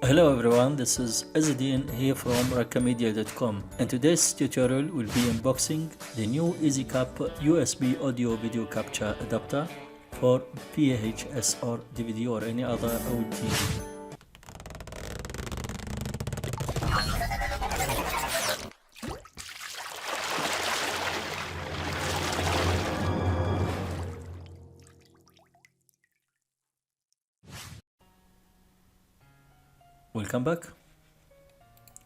Hello everyone, this is Easycap here from Raqmedia.com, and today's tutorial will be unboxing the new Easycap USB audio video capture adapter for VHS or DVD or any other old TV. Welcome back.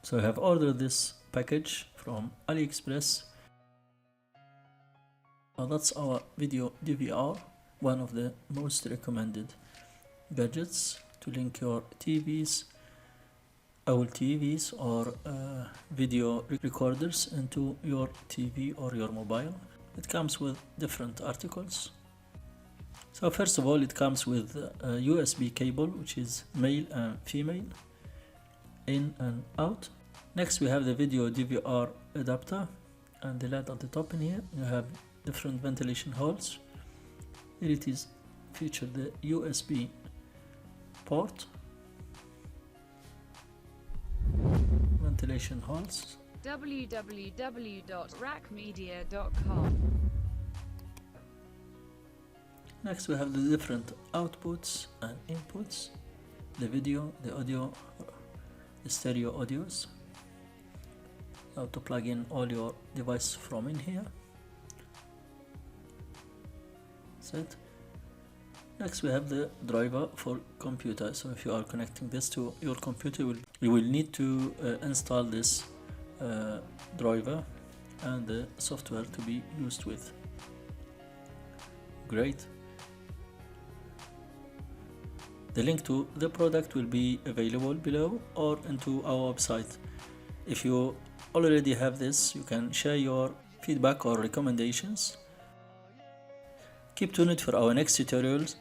So I have ordered this package from AliExpress. That's our video DVR, one of the most recommended gadgets to link your TVs, old TVs or video recorders into your TV or your mobile. It comes with different articles. So first of all, it comes with a USB cable, which is male and female, in and out. Next we have the video DVR adapter and the LED at the top. In here you have different ventilation holes. Here it is featured the USB port, ventilation holes, www.raqmedia.com. Next we have the different outputs and inputs, the video, the audio, the stereo audios, how to plug in all your devices from in here. That's it. Next we have the driver for computer. So if you are connecting this to your computer, you will need to install this driver and the software to be used with. Great. The link to the product will be available below or into our website. If you already have this, you can share your feedback or recommendations. Keep tuned for our next tutorials,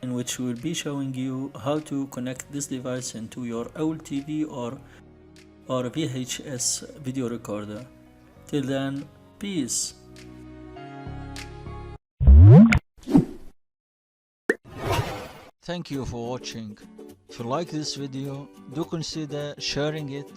in which we will be showing you how to connect this device into your old TV or VHS video recorder. Till then, peace. Thank you for watching. If you like this video, do consider sharing it